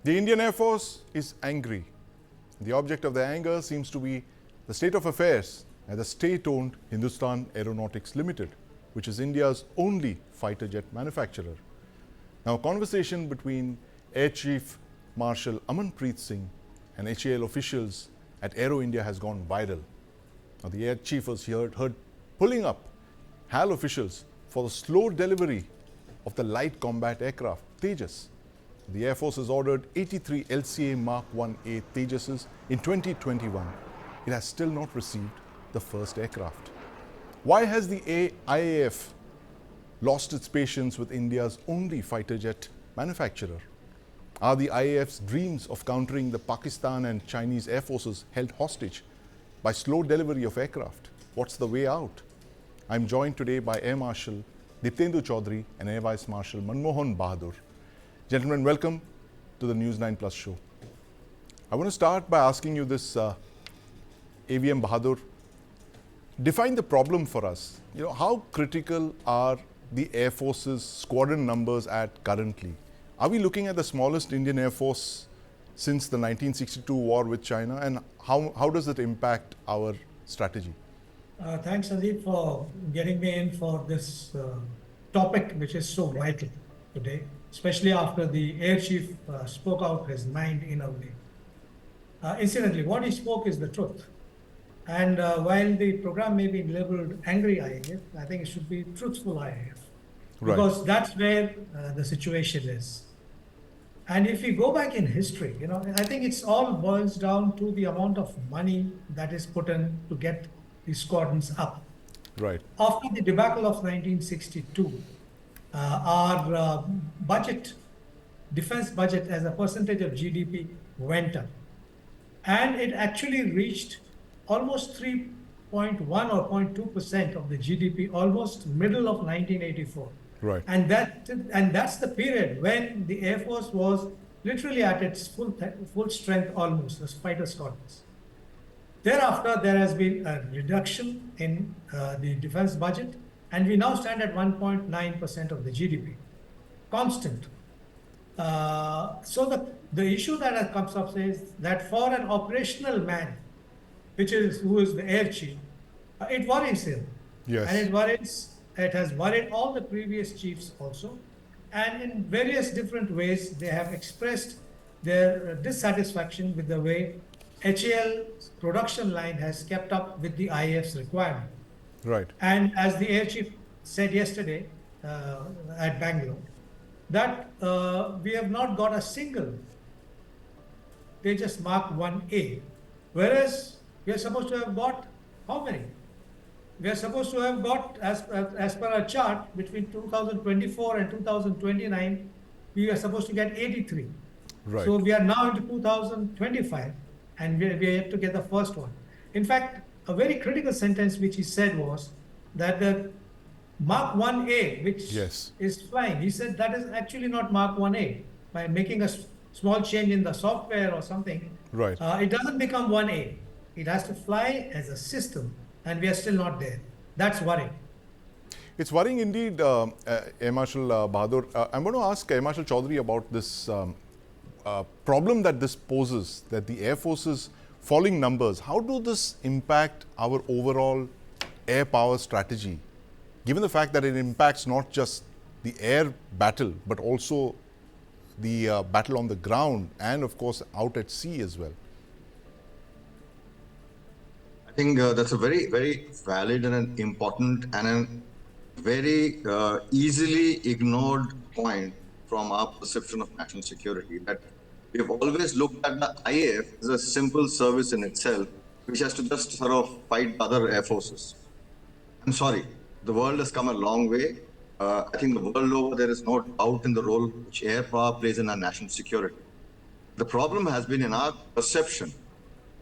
The Indian Air Force is angry. The object of their anger seems to be the state of affairs at the state-owned Hindustan Aeronautics Limited, which is India's only fighter jet manufacturer. Now, a conversation between Air Chief Marshal Amanpreet Singh and HAL officials at Aero India has gone viral. Now, the Air Chief was heard pulling up HAL officials for the slow delivery of the light combat aircraft, TEJAS. The Air Force has ordered 83 LCA Mark 1A TEJASs in 2021. It has still not received the first aircraft. Why has the IAF lost its patience with India's only fighter jet manufacturer? Are the IAF's dreams of countering the Pakistan and Chinese air forces held hostage by slow delivery of aircraft? What's the way out? I'm joined today by Air Marshal Diptendu Chaudhary and Air Vice Marshal Manmohan Bahadur. Gentlemen, welcome to the News9 Plus show. I want to start by asking you this, AVM Bahadur. Define the problem for us. How critical are the Air Force's squadron numbers at currently? Are we looking at the smallest Indian Air Force since the 1962 war with China, and how does it impact our strategy? Thanks, Sandeep, for getting me in for this topic, which is so vital today, especially after the Air Chief spoke out his mind in a way. Incidentally, what he spoke is the truth. And while the program may be labeled Angry IAF, I think it should be Truthful IAF. Right. Because that's where the situation is. And if we go back in history, I think it's all boils down to the amount of money that is put in to get the squadrons up. Right. After the debacle of 1962, our defense budget as a percentage of GDP went up. And it actually reached almost 3.1 or 0.2% of the GDP, almost middle of 1984. Right. And that's the period when the Air Force was literally at its full strength almost, as fighter squadrons. Thereafter, there has been a reduction in the defense budget, and we now stand at 1.9% of the GDP, constant. So the issue that comes up is that for an operational man, who is the air chief, it worries him. Yes. And it has worried all the previous chiefs also. And in various different ways, they have expressed their dissatisfaction with the way HAL's production line has kept up with the IAF's requirement. Right. And as the air chief said yesterday at Bangalore, that we have not got a single Tejas Mark 1A, whereas we are supposed to have got how many? We are supposed to have got, as per our chart, between 2024 and 2029, we are supposed to get 83. Right. So we are now into 2025, and we are yet to get the first one. In fact, a very critical sentence which he said was that the Mark 1A, which Yes. is flying, he said that is actually not Mark 1A. By making a small change in the software or something, Right. It doesn't become 1A. It has to fly as a system, and we are still not there. That's worrying. It's worrying indeed, Air Marshal Bahadur. I'm going to ask Air Marshal Chaudhary about this problem that this poses, that the Air Force's falling numbers. How do this impact our overall air power strategy, given the fact that it impacts not just the air battle, but also the battle on the ground and, of course, out at sea as well? I think that's a very, very valid and an important and a very easily ignored point from our perception of national security, that we've always looked at the IAF as a simple service in itself, which has to just sort of fight other air forces. I'm sorry, the world has come a long way. I think the world over, there is no doubt in the role which air power plays in our national security. The problem has been in our perception,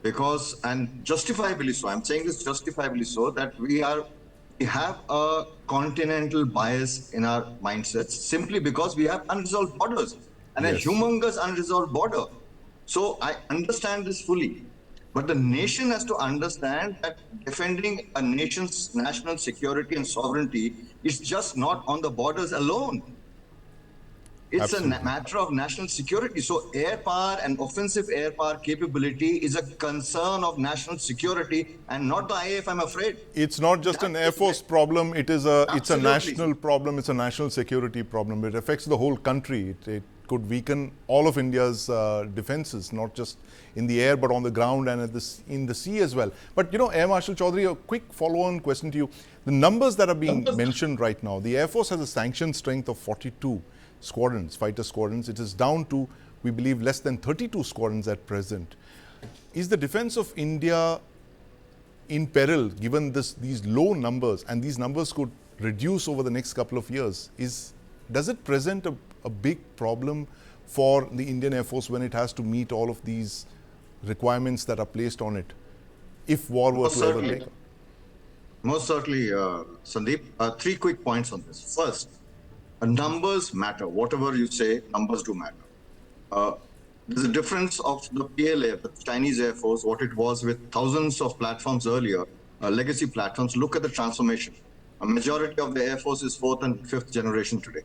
because, and justifiably so, I'm saying this justifiably so, that we have a continental bias in our mindsets simply because we have unresolved borders and Yes. a humongous unresolved border. So I understand this fully. But the nation has to understand that defending a nation's national security and sovereignty is just not on the borders alone. It's Absolutely. a matter of national security. So air power and offensive air power capability is a concern of national security and not the IAF, I'm afraid. It's not just That an Air is Force problem, it's a absolutely. national problem, it's a national security problem. It affects the whole country. It could weaken all of India's defenses, not just in the air, but on the ground and in the sea as well. But Air Marshal Chaudhary, a quick follow-on question to you. The numbers that are being mentioned right now, the Air Force has a sanctioned strength of 42 squadrons, fighter squadrons. It is down to, we believe, less than 32 squadrons at present. Is the defense of India in peril given these low numbers, and these numbers could reduce over the next couple of years? Does it present a big problem for the Indian Air Force when it has to meet all of these requirements that are placed on it if war were to ever break? Most certainly, Sandeep. Three quick points on this. First, numbers matter. Whatever you say, numbers do matter. There's a difference of the PLA, the Chinese Air Force, what it was with thousands of platforms earlier, legacy platforms. Look at the transformation. A majority of the Air Force is fourth and fifth generation today.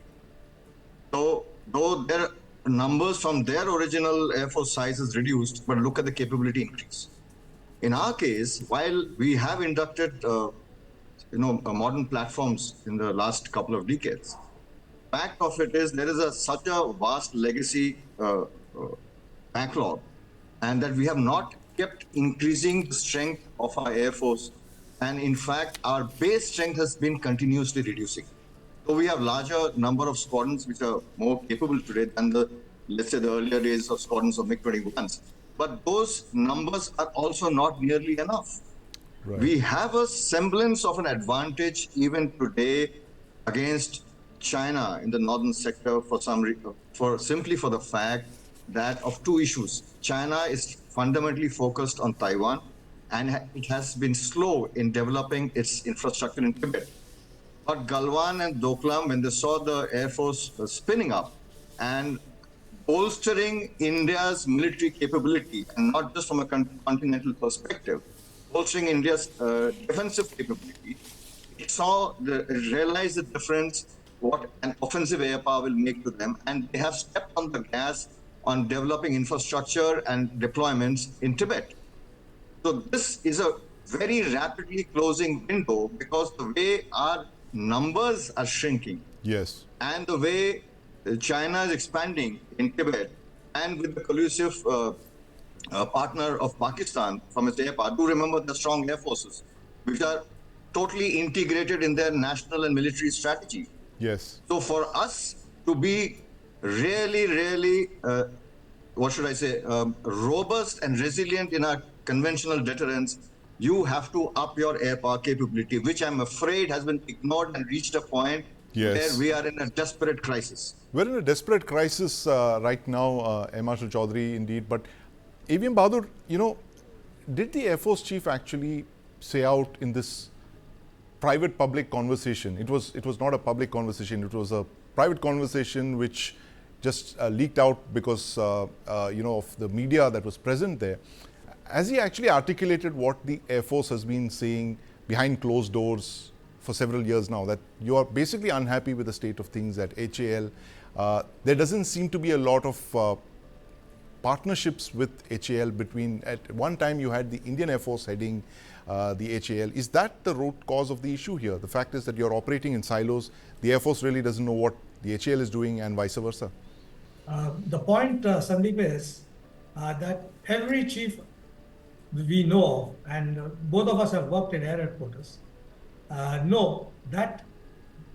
So, though their numbers from their original Air Force size is reduced, but look at the capability increase. In our case, while we have inducted, modern platforms in the last couple of decades, fact of it is there is such a vast legacy backlog, and that we have not kept increasing the strength of our Air Force. And in fact, our base strength has been continuously reducing. So we have larger number of squadrons which are more capable today than let's say, the earlier days of squadrons of MiG-21s. But those numbers are also not nearly enough. Right. We have a semblance of an advantage even today against China in the northern sector simply for the fact that of two issues. China is fundamentally focused on Taiwan, and it has been slow in developing its infrastructure in Tibet. But Galwan and Doklam, when they saw the Air Force spinning up and bolstering India's military capability, and not just from a continental perspective, bolstering India's defensive capability, realized the difference what an offensive air power will make to them, and they have stepped on the gas on developing infrastructure and deployments in Tibet. So this is a very rapidly closing window because the way our numbers are shrinking, yes, and the way China is expanding in Tibet, and with the collusive partner of Pakistan from its air power. Do remember the strong air forces, which are totally integrated in their national and military strategy. Yes. So for us to be really, robust and resilient in our conventional deterrence, you have to up your air power capability, which I'm afraid has been ignored and reached a point where we are in a desperate crisis. We're in a desperate crisis right now, Air Marshal Chaudhary, indeed. But AVM Bahadur, did the Air Force Chief actually say out in this private-public conversation? It was not a public conversation. It was a private conversation which just leaked out because of the media that was present there. Has he actually articulated what the Air Force has been saying behind closed doors for several years now, that you are basically unhappy with the state of things at HAL? There doesn't seem to be a lot of partnerships with HAL at one time you had the Indian Air Force heading the HAL. Is that the root cause of the issue here? The fact is that you're operating in silos. The Air Force really doesn't know what the HAL is doing and vice versa. The point, Sandeep, is that every chief we know of, and both of us have worked in air headquarters, know that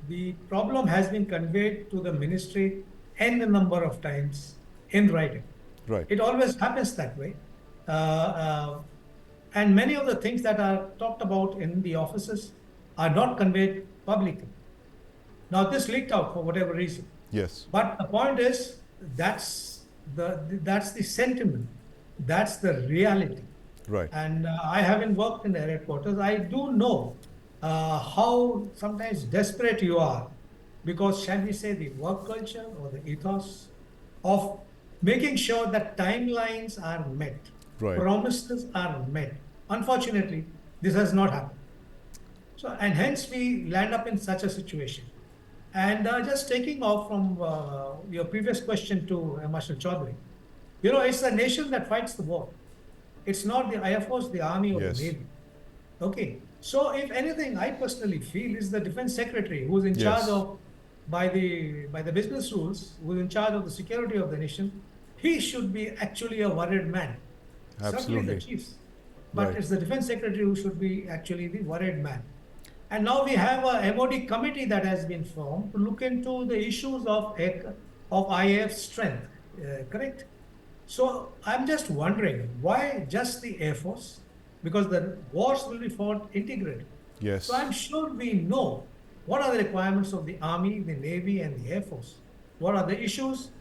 the problem has been conveyed to the ministry n number of times in writing. Right. It always happens that way. And many of the things that are talked about in the offices are not conveyed publicly. Now, this leaked out for whatever reason. Yes. But the point is, that's the sentiment. That's the reality. Right. And I haven't worked in air headquarters. I do know how sometimes desperate you are because, shall we say, the work culture or the ethos of making sure that timelines are met, right, promises are met. Unfortunately, this has not happened. So, and hence we land up in such a situation. And just taking off from your previous question to Marshal Chaudhary, you know, it's the nation that fights the war. It's not the Air Force, the Army, or the Yes. Navy. Okay. So, if anything, I personally feel is the Defense Secretary who's in charge Yes. of, by the business rules, who's in charge of the security of the nation. He should be actually a worried man. Certainly the Absolutely. chiefs, but Right. it's the Defense Secretary who should be actually the worried man. And now we have a MOD committee that has been formed to look into the issues of IAF strength. Correct? So I'm just wondering why just the Air Force? Because the wars will be fought integrated. Yes. So I'm sure we know what are the requirements of the Army, the Navy, and the Air Force. What are the issues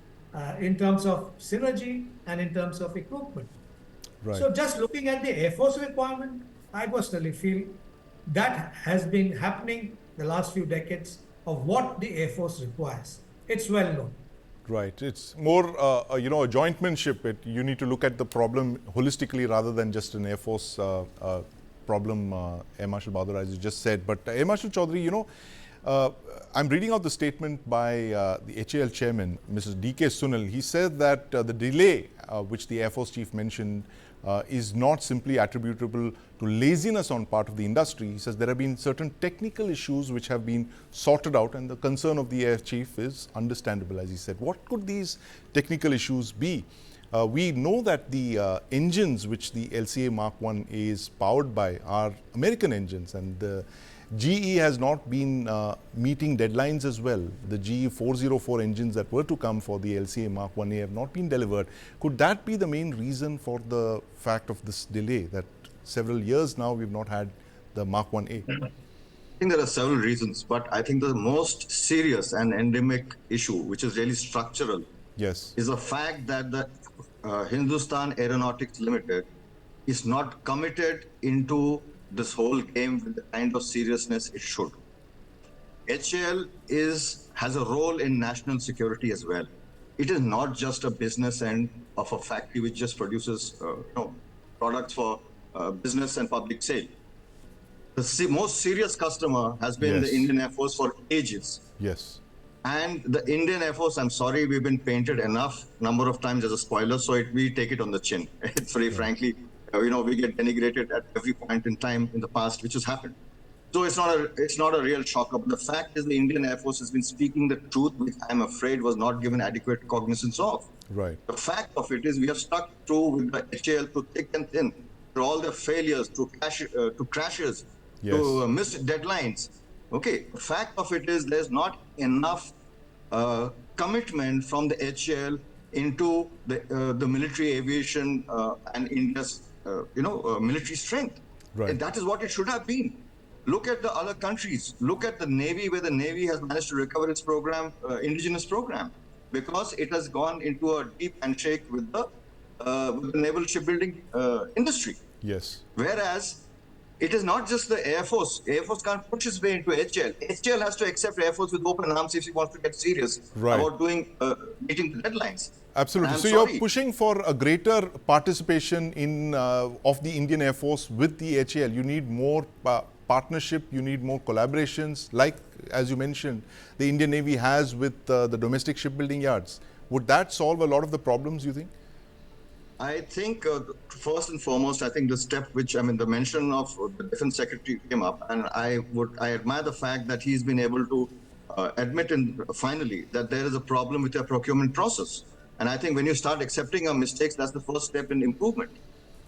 in terms of synergy and in terms of equipment. Right. So just looking at the Air Force requirement, I personally feel that has been happening the last few decades of what the Air Force requires. It's well known. Right. It's more, you know, a jointmanship. You need to look at the problem holistically rather than just an Air Force problem, Air Marshal Bahadur, as you just said. But Air Marshal Chaudhary, you know, I'm reading out the statement by the HAL chairman, Mrs. D.K. Sunil. He said that the delay which the Air Force chief mentioned is not simply attributable to laziness on part of the industry. He says there have been certain technical issues which have been sorted out, and the concern of the Air Chief is understandable, as he said. What could these technical issues be? We know that the engines which the LCA Mark 1A is powered by are American engines, and the GE has not been meeting deadlines as well. The GE 404 engines that were to come for the LCA Mark 1A have not been delivered. Could that be the main reason for the fact of this delay, that several years now we've not had the Mark 1A? I think there are several reasons, but I think the most serious and endemic issue, which is really structural, Yes. is the fact that the Hindustan Aeronautics Limited is not committed into this whole game with the kind of seriousness it should. HAL has a role in national security as well. It is not just a business end of a factory which just produces products for business and public sale. The most serious customer has been the Indian Air Force for ages. Yes. And the Indian Air Force, I'm sorry, we've been painted enough number of times as a spoiler, so we take it on the chin. It's very frankly, we get denigrated at every point in time in the past, which has happened. So it's not a real shocker. But the fact is, the Indian Air Force has been speaking the truth, which I'm afraid was not given adequate cognizance of. Right. The fact of it is, we have stuck through with the HAL through thick and thin, through all the failures, through crashes, to missed deadlines. Okay. The fact of it is, there's not enough commitment from the HAL into the military aviation and India's military strength. Right. And that is what it should have been. Look at the other countries. Look at the Navy, where the Navy has managed to recover its program, indigenous program, because it has gone into a deep handshake with the naval shipbuilding industry. Yes. Whereas it is not just the Air Force. Air Force can't push its way into HAL. HAL has to accept Air Force with open arms if he wants to get serious about meeting the deadlines. Absolutely. So you're pushing for a greater participation in of the Indian Air Force with the HAL. You need more partnership. You need more collaborations, like, as you mentioned, the Indian Navy has with the domestic shipbuilding yards. Would that solve a lot of the problems, you think? I think first and foremost, I think the step which, the mention of the Defense Secretary came up, and I admire the fact that he's been able to admit finally that there is a problem with your procurement process. And I think when you start accepting your mistakes, that's the first step in improvement.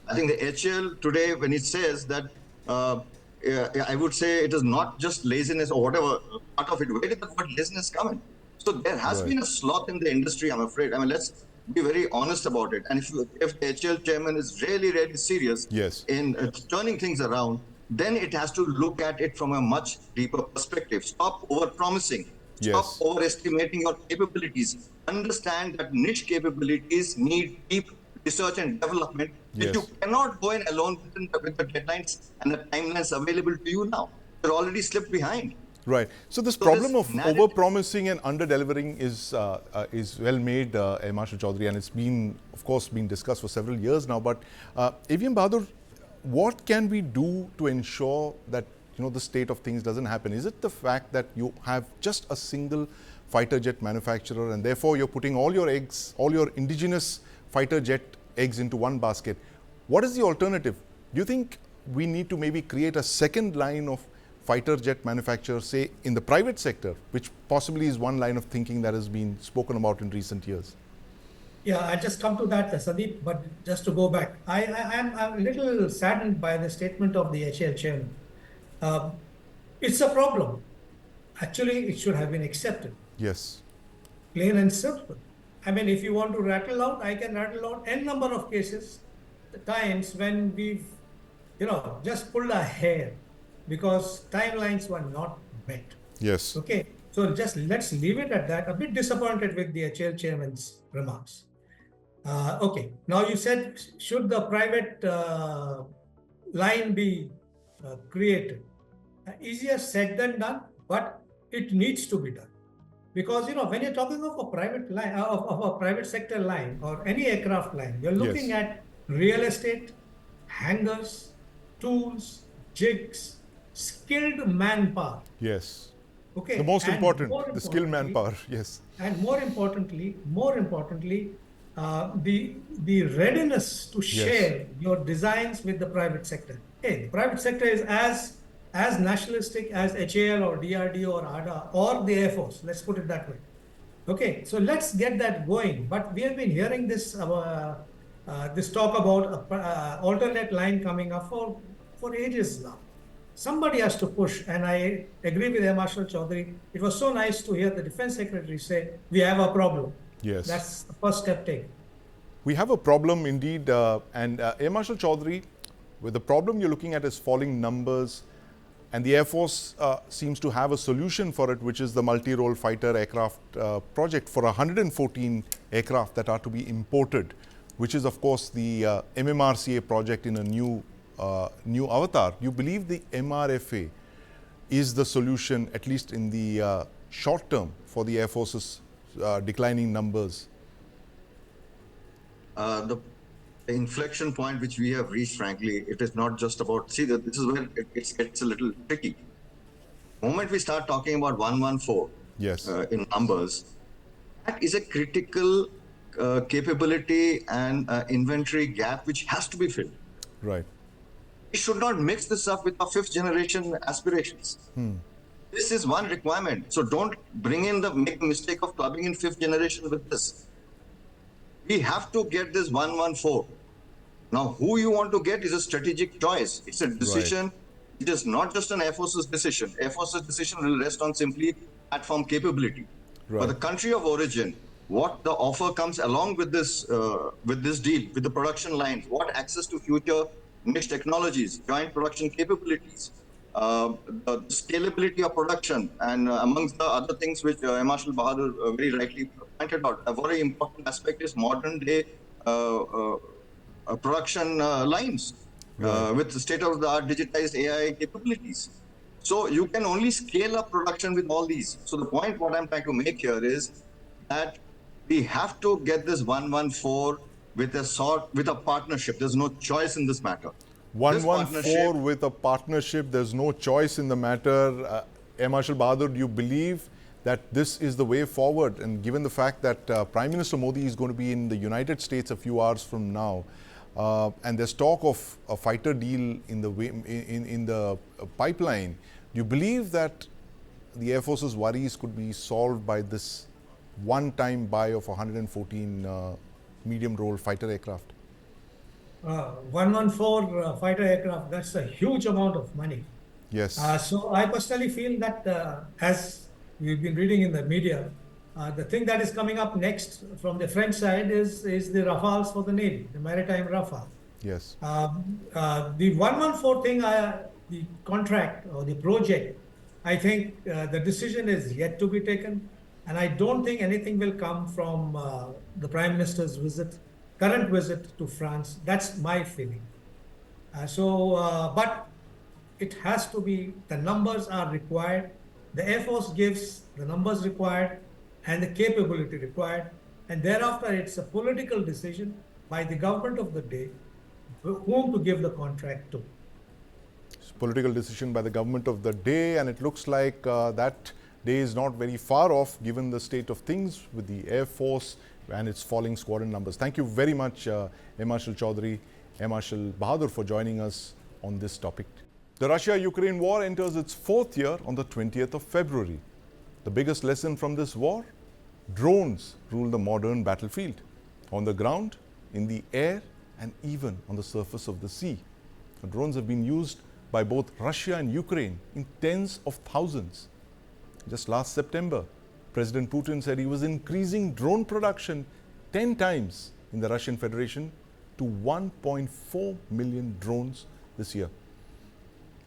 I think the HAL today, when it says that, I would say it is not just laziness or whatever part of it. Where did the word laziness come in? So there has been a sloth in the industry, I'm afraid. Let's be very honest about it. And if the HAL chairman is really, really serious in turning things around, then it has to look at it from a much deeper perspective. Stop over-promising. Stop overestimating your capabilities. Understand that niche capabilities need deep research and development that you cannot go in alone with the deadlines and the timelines available to you now. You're already slipped behind. Right. So this problem of over-promising and under-delivering is well made, Marshal Chaudhary, and it's been, of course, been discussed for several years now. But AVM Bahadur, what can we do to ensure that the state of things doesn't happen? Is it the fact that you have just a single fighter jet manufacturer and therefore you're putting all your eggs, all your indigenous fighter jet eggs into one basket? What is the alternative? Do you think we need to maybe create a second line of fighter jet manufacturers, say in the private sector, which possibly is one line of thinking that has been spoken about in recent years? Yeah, I'll just come to that, Sandeep, but just to go back, I'm a little saddened by the statement of the HAL chairman. It's a problem. Actually, it should have been accepted, Yes. plain and simple. I mean, if you want to rattle out, I can rattle out n number of cases, the times when we've, just pulled a hair because timelines were not met. Yes. Okay, so just let's leave it at that. A bit disappointed with the HAL chairman's remarks. Okay, now you said, should the private line be created? Easier said than done, but it needs to be done. Because when you're talking of a private line, of a private sector line or any aircraft line, you're looking Yes. at real estate, hangars, tools, jigs, skilled manpower. Yes. Okay, The most and important, more the skilled importantly- manpower. Yes. And more importantly, the readiness to share your designs with the private sector. Hey, the private sector is as nationalistic as HAL or DRDO or ADA or the Air Force. Let's put it that way. Okay, so let's get that going. But we have been hearing this talk about alternate line coming up for ages now. Somebody has to push, and I agree with Air Marshal Chaudhary. It was so nice to hear the Defense Secretary say, we have a problem. Yes. That's the first step taken. We have a problem indeed, and Air Marshal Chaudhary, with the problem you're looking at is falling numbers, and the Air Force seems to have a solution for it, which is the multi-role fighter aircraft project for 114 aircraft that are to be imported, which is of course the MMRCA project in a new avatar. You believe the MRFA is the solution, at least in the short term, for the Air Force's declining numbers? The inflection point which we have reached, frankly, it is not just about, this is where it gets a little tricky. The moment we start talking about 114 Yes. in numbers, that is a critical capability and inventory gap which has to be filled. Right. We should not mix this up with our fifth generation aspirations. This is one requirement. So don't make the mistake of clubbing in fifth generation with this. We have to get this 114. Now, who you want to get is a strategic choice. It's a decision. Right. It is not just an Air Force's decision. Air Force's decision will rest on simply platform capability. Right. But the country of origin, what the offer comes along with this deal, with the production lines, what access to future niche technologies, joint production capabilities, the scalability of production, and amongst the other things which Marshal Bahadur very rightly pointed out, a very important aspect is modern day production lines with state-of-the-art digitized AI capabilities. So you can only scale up production with all these. So the point what I'm trying to make here is that we have to get this 114 with a partnership. There's no choice in this matter. 114 with a partnership. There's no choice in the matter. Air Marshal Bahadur, do you believe that this is the way forward? And given the fact that Prime Minister Modi is going to be in the United States a few hours from now, and there's talk of a fighter deal in the pipeline, do you believe that the Air Force's worries could be solved by this one-time buy of 114 medium-role fighter aircraft? 114 fighter aircraft, that's a huge amount of money. Yes. So I personally feel that as we've been reading in the media, the thing that is coming up next from the French side is the Rafales for the Navy, the maritime Rafale. Yes. The 114 thing, the contract or the project, I think the decision is yet to be taken. And I don't think anything will come from the Prime Minister's current visit to France. That's my feeling. But it has to be, the numbers are required. The Air Force gives the numbers required and the capability required. And thereafter, it's a political decision by the government of the day whom to give the contract to. political decision by the government of the day, and it looks like that day is not very far off given the state of things with the Air Force and its falling squadron numbers. Thank you very much, Air Marshal Chaudhary, Air Marshal Bahadur, for joining us on this topic. The Russia-Ukraine war enters its fourth year on the 20th of February. The biggest lesson from this war? Drones rule the modern battlefield, on the ground, in the air, and even on the surface of the sea. The drones have been used by both Russia and Ukraine in tens of thousands. Just last September, President Putin said he was increasing drone production 10 times in the Russian Federation to 1.4 million drones this year.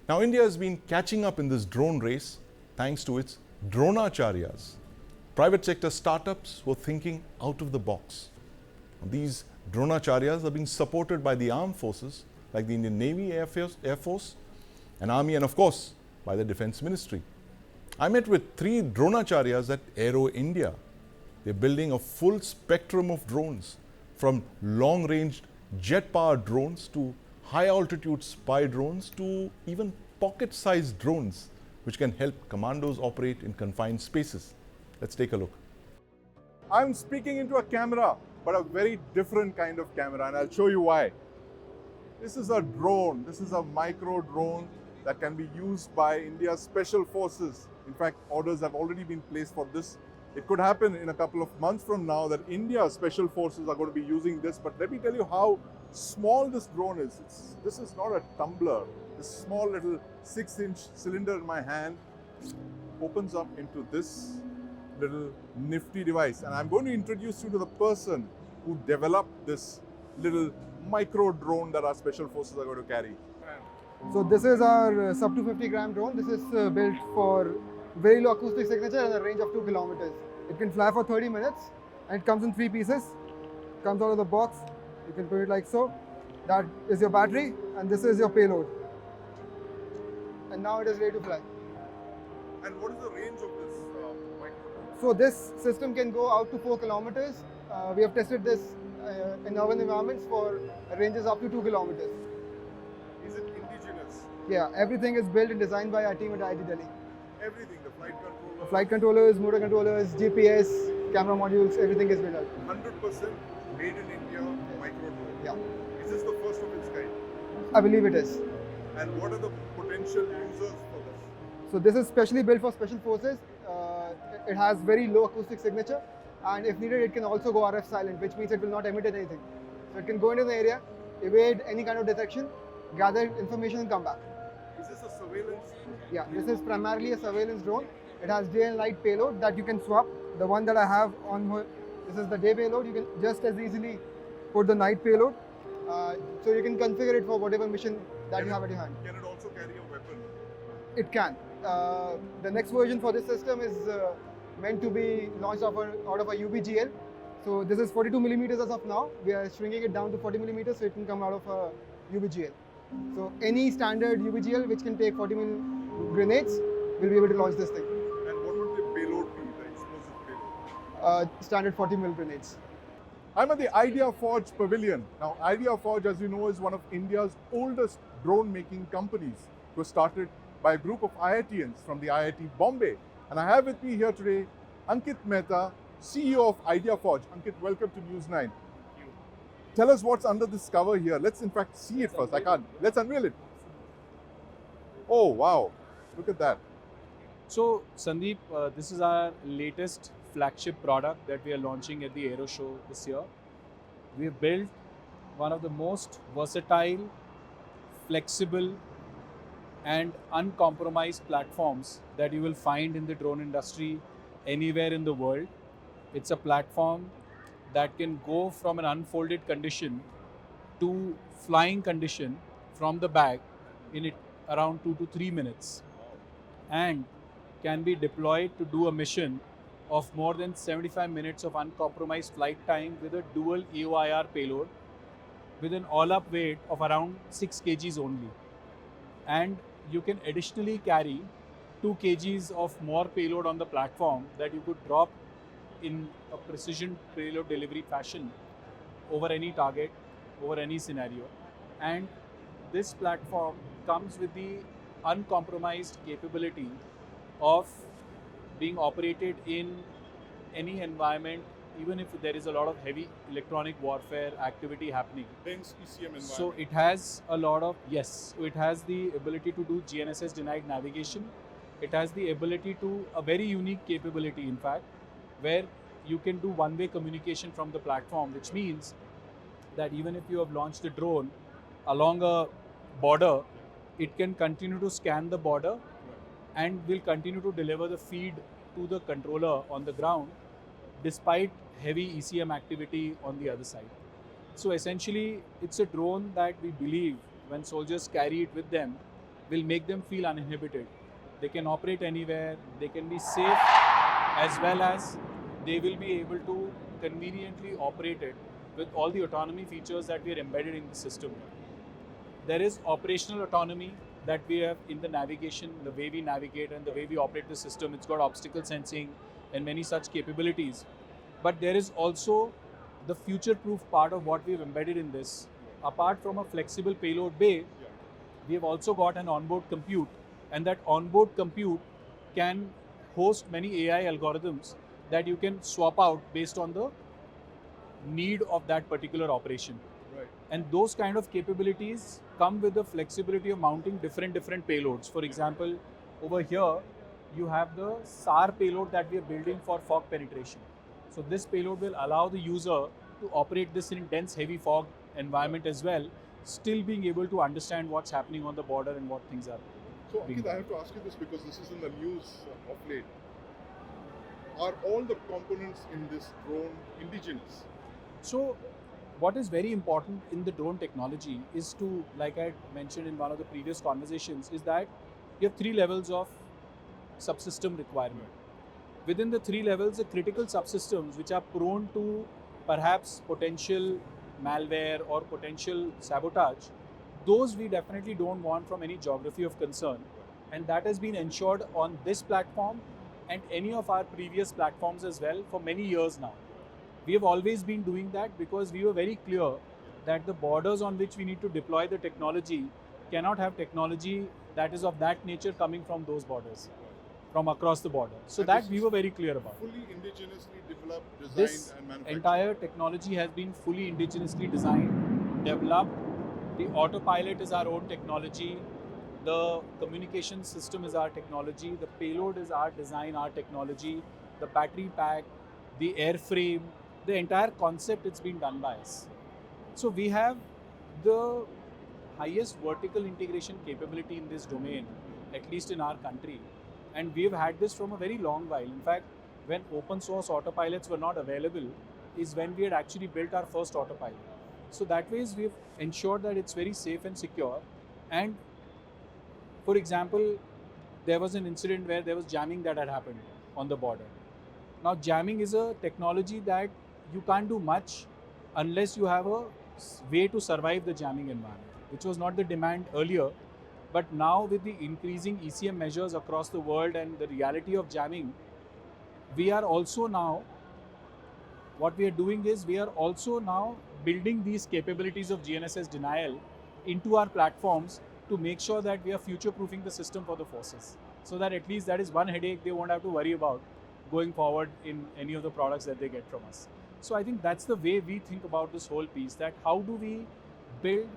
Now, India has been catching up in this drone race thanks to its dronacharyas. Private sector startups were thinking out of the box. These dronacharyas are being supported by the armed forces like the Indian Navy, Air Force, and Army, and of course by the Defense Ministry. I met with 3 dronacharyas at Aero India. They're building a full spectrum of drones, from long-range jet-powered drones to high-altitude spy drones to even pocket-sized drones which can help commandos operate in confined spaces. Let's take a look. I'm speaking into a camera, but a very different kind of camera, and I'll show you why. This is a drone. This is a micro drone that can be used by India's special forces. In fact, orders have already been placed for this. It could happen in a couple of months from now that India's special forces are going to be using this. But let me tell you how small this drone is. This is not a tumbler. This small little 6-inch cylinder in my hand opens up into this little nifty device. And I'm going to introduce you to the person who developed this little micro drone that our special forces are going to carry. So this is our sub 250 gram drone. This is built for very low acoustic signature and a range of 2 kilometers. It can fly for 30 minutes and it comes in 3 pieces. Comes out of the box. You can put it like so. That is your battery and this is your payload. And now it is ready to fly. And what is the range of this micro drone? So this system can go out to 4 kilometers. We have tested this in urban environments for ranges up to 2 kilometers. Is it indigenous? Yeah, everything is built and designed by our team at IIT Delhi. Everything, the flight controller. Flight controllers, motor controllers, GPS, camera modules, everything is built out. 100% made in India micro drone. Yeah, Is this the first of its kind? I believe it is. And what are the potential users for this? So this is specially built for special forces. It has very low acoustic signature, and if needed, it can also go RF silent, which means it will not emit anything. So it can go into the area, evade any kind of detection, gather information and come back. Is this a surveillance? Yeah, this is primarily a surveillance drone. It has day and night payload that you can swap. The one that I have on here, this is the day payload. You can just as easily put the night payload. So you can configure it for whatever mission that you have at your hand. Can it also carry a weapon? It can. The next version for this system is meant to be launched out of a UBGL. So this is 42 millimeters as of now. We are shrinking it down to 40 millimeters so it can come out of a UBGL. So any standard UBGL which can take 40 mil grenades will be able to launch this thing. And what would the payload be, the explosive payload? Standard 40 mil grenades. I'm at the Idea Forge Pavilion. Now, Idea Forge, as you know, is one of India's oldest drone making companies. It was started by a group of IITians from the IIT Bombay. And I have with me here today Ankit Mehta, CEO of Idea Forge. Ankit, welcome to News9. Tell us what's under this cover here. Let's in fact see it first. I can't. Let's unveil it. Oh, wow. Look at that. So, Sandeep, this is our latest flagship product that we are launching at the Aero Show this year. We've built one of the most versatile, flexible, and uncompromised platforms that you will find in the drone industry anywhere in the world. It's a platform that can go from an unfolded condition to flying condition from the bag in around 2 to 3 minutes, and can be deployed to do a mission of more than 75 minutes of uncompromised flight time with a dual EOIR payload with an all-up weight of around 6 kgs only. And you can additionally carry 2 kgs of more payload on the platform that you could drop in a precision payload delivery fashion over any target, over any scenario. And this platform comes with the uncompromised capability of being operated in any environment, even if there is a lot of heavy electronic warfare activity happening. Dense ECM environment. So it has a lot of, yes, so it has the ability to do GNSS denied navigation. It has the ability to, a very unique capability in fact, where you can do one-way communication from the platform, which means that even if you have launched a drone along a border, it can continue to scan the border and will continue to deliver the feed to the controller on the ground despite heavy ECM activity on the other side. So essentially, it's a drone that we believe when soldiers carry it with them will make them feel uninhibited. They can operate anywhere, they can be safe, as well as they will be able to conveniently operate it with all the autonomy features that we are embedded in the system. There is operational autonomy that we have in the navigation, the way we navigate and the way we operate the system. It's got obstacle sensing and many such capabilities. But there is also the future-proof part of what we've embedded in this. Apart from a flexible payload bay, we have also got an onboard compute, and that onboard compute can host many AI algorithms that you can swap out based on the need of that particular operation. Right. And those kind of capabilities come with the flexibility of mounting different payloads. For example, over here you have the SAR payload that we are building for fog penetration. So this payload will allow the user to operate this in dense heavy fog environment as well, still being able to understand what's happening on the border and what things are. So Ankit, I have to ask you this because this is in the news of late. Are all the components in this drone indigenous? So what is very important in the drone technology is to, like I mentioned in one of the previous conversations, is that you have 3 levels of subsystem requirement. Within the 3 levels, the critical subsystems which are prone to perhaps potential malware or potential sabotage, those we definitely don't want from any geography of concern. And that has been ensured on this platform and any of our previous platforms as well for many years now. We have always been doing that because we were very clear that the borders on which we need to deploy the technology cannot have technology that is of that nature coming from those borders, from across the border. So And that this we is were very clear about. Fully indigenously developed, designed This and manufactured. entire technology has been fully indigenously designed, developed. The autopilot is our own technology. The communication system is our technology. The payload is our design, our technology. The battery pack, the airframe, the entire concept, it's been done by us. So we have the highest vertical integration capability in this domain, at least in our country. And we've had this from a very long while. In fact, when open source autopilots were not available, is when we had actually built our first autopilot. So that way we've ensured that it's very safe and secure. And for example, there was an incident where there was jamming that had happened on the border. Now jamming is a technology that you can't do much unless you have a way to survive the jamming environment, which was not the demand earlier. But now with the increasing ECM measures across the world and the reality of jamming, we are also now, what we are doing is we are also now building these capabilities of GNSS denial into our platforms to make sure that we are future-proofing the system for the forces. So that at least that is one headache they won't have to worry about going forward in any of the products that they get from us. So I think that's the way we think about this whole piece, that how do we build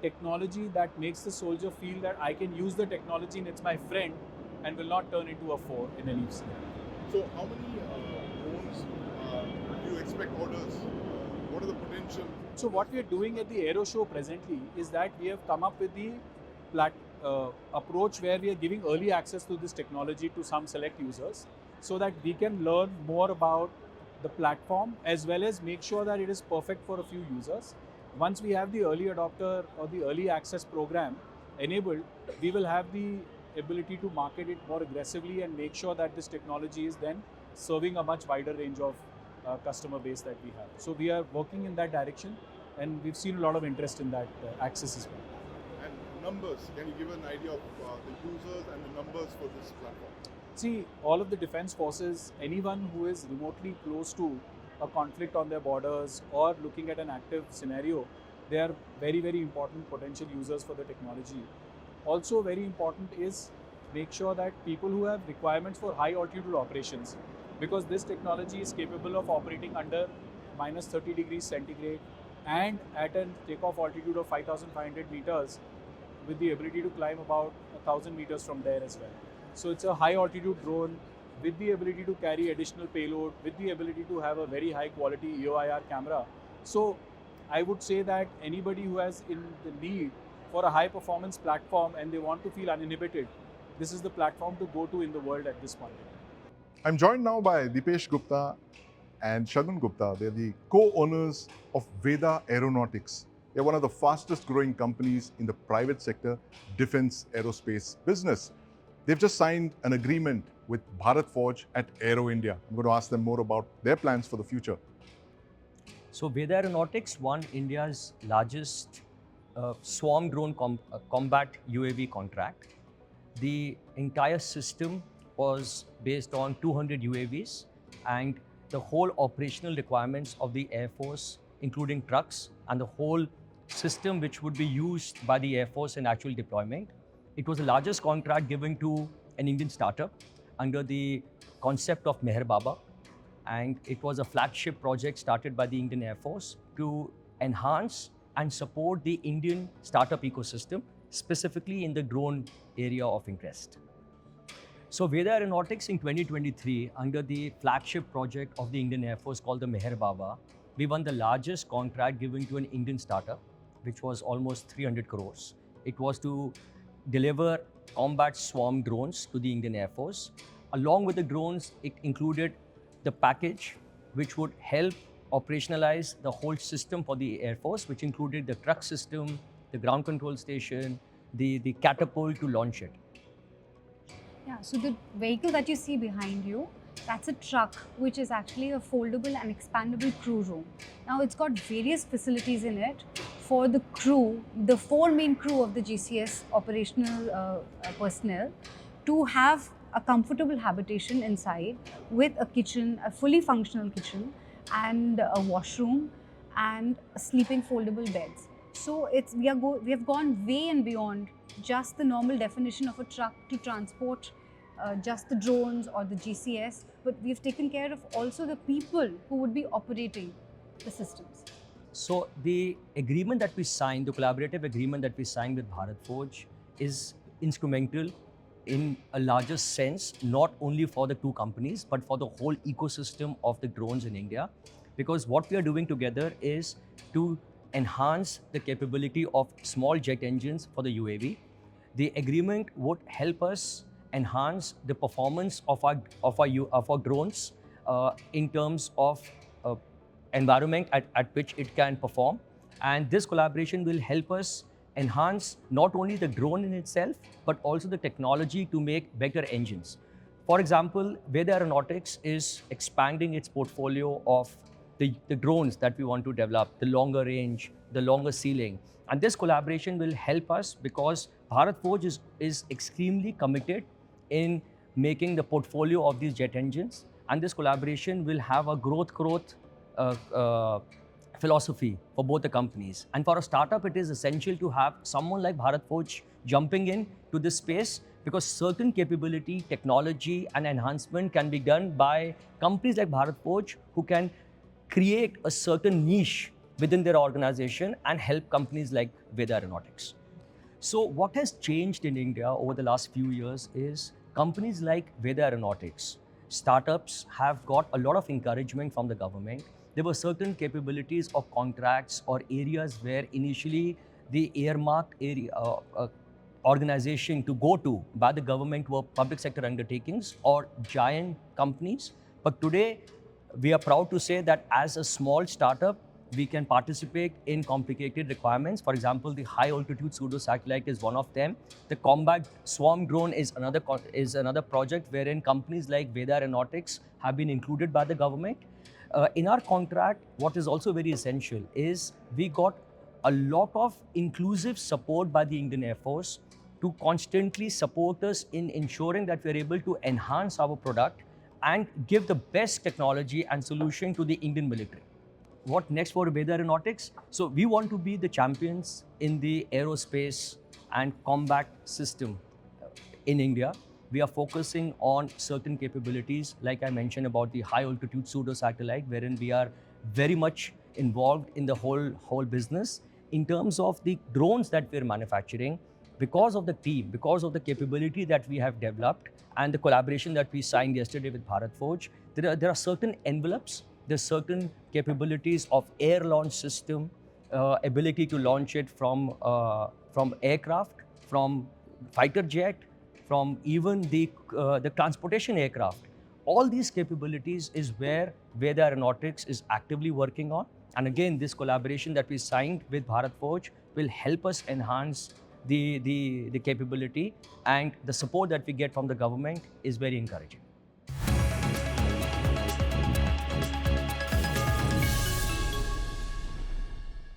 technology that makes the soldier feel that I can use the technology and it's my friend and will not turn into a foe in any scenario. So how many drones do you expect orders? What are the potential? So what we are doing at the Aero Show presently is that we have come up with the approach where we are giving early access to this technology to some select users so that we can learn more about the platform as well as make sure that it is perfect for a few users. Once we have the early adopter or the early access program enabled, we will have the ability to market it more aggressively and make sure that this technology is then serving a much wider range of customer base that we have. So we are working in that direction and we've seen a lot of interest in that access as well. And numbers, can you give an idea of the users and the numbers for this platform? See, all of the defense forces, anyone who is remotely close to a conflict on their borders or looking at an active scenario, they are very, very important potential users for the technology. Also very important is make sure that people who have requirements for high altitude operations, because this technology is capable of operating under minus 30 degrees centigrade and at a takeoff altitude of 5,500 meters with the ability to climb about 1,000 meters from there as well. So it's a high altitude drone with the ability to carry additional payload, with the ability to have a very high quality EOIR camera. So I would say that anybody who has in the need for a high performance platform and they want to feel uninhibited, this is the platform to go to in the world at this point. I'm joined now by Dipesh Gupta and Shagun Gupta. They're the co-owners of Veda Aeronautics. They're one of the fastest growing companies in the private sector defense aerospace business. They've just signed an agreement with Bharat Forge at Aero India. I'm going to ask them more about their plans for the future. So Veda Aeronautics won India's largest swarm drone combat UAV contract. The entire system was based on 200 UAVs, and the whole operational requirements of the Air Force, including trucks and the whole system which would be used by the Air Force in actual deployment. It was the largest contract given to an Indian startup under the concept of Meher Baba, and it was a flagship project started by the Indian Air Force to enhance and support the Indian startup ecosystem, specifically in the drone area of interest. So Veda Aeronautics in 2023, under the flagship project of the Indian Air Force called the Meher Baba, we won the largest contract given to an Indian startup, which was almost 300 crores. It was to deliver combat swarm drones to the Indian Air Force. Along with the drones, it included the package which would help operationalize the whole system for the Air Force, which included the truck system, the ground control station, the catapult to launch it. Yeah, so the vehicle that you see behind you, that's a truck, which is actually a foldable and expandable crew room. Now it's got various facilities in it for the crew, the 4 main crew of the GCS operational personnel, to have a comfortable habitation inside with a kitchen, a fully functional kitchen, and a washroom and sleeping foldable beds. So we have gone way and beyond just the normal definition of a truck to transport just the drones or the GCS, but we've taken care of also the people who would be operating the systems. So the agreement that we signed, the collaborative agreement that we signed with Bharat Forge, is instrumental in a larger sense, not only for the two companies, but for the whole ecosystem of the drones in India. Because what we are doing together is to enhance the capability of small jet engines for the UAV. The agreement would help us enhance the performance of our drones in terms of environment at which it can perform. And this collaboration will help us enhance not only the drone in itself, but also the technology to make better engines. For example, Veda Aeronautics is expanding its portfolio of the drones that we want to develop, the longer range, the longer ceiling. And this collaboration will help us because Bharat Forge is extremely committed in making the portfolio of these jet engines. And this collaboration will have a growth philosophy for both the companies. And for a startup, it is essential to have someone like Bharat Forge jumping in to this space, because certain capability, technology and enhancement can be done by companies like Bharat Forge, who can create a certain niche within their organization and help companies like Veda Aeronautics. So what has changed in India over the last few years is companies like Veda Aeronautics, startups have got a lot of encouragement from the government. There were certain capabilities of contracts or areas where initially the earmarked area, organization to go to by the government were public sector undertakings or giant companies. But today, we are proud to say that as a small startup, we can participate in complicated requirements. For example, the high altitude pseudo satellite is one of them. The combat swarm drone is another project wherein companies like Veda Aeronautics have been included by the government. In our contract, what is also very essential is we got a lot of inclusive support by the Indian Air Force to constantly support us in ensuring that we are able to enhance our product and give the best technology and solution to the Indian military. What next for Veda Aeronautics? So we want to be the champions in the aerospace and combat system in India. We are focusing on certain capabilities, like I mentioned about the high altitude pseudo satellite, wherein we are very much involved in the whole business. In terms of the drones that we're manufacturing, because of the team, because of the capability that we have developed, and the collaboration that we signed yesterday with Bharat Forge, there are certain envelopes, there's certain capabilities of air launch system, ability to launch it from aircraft, from fighter jet, from even the transportation aircraft. All these capabilities is where Veda Aeronautics is actively working on. And again, this collaboration that we signed with Bharat Forge will help us enhance the capability, and the support that we get from the government is very encouraging.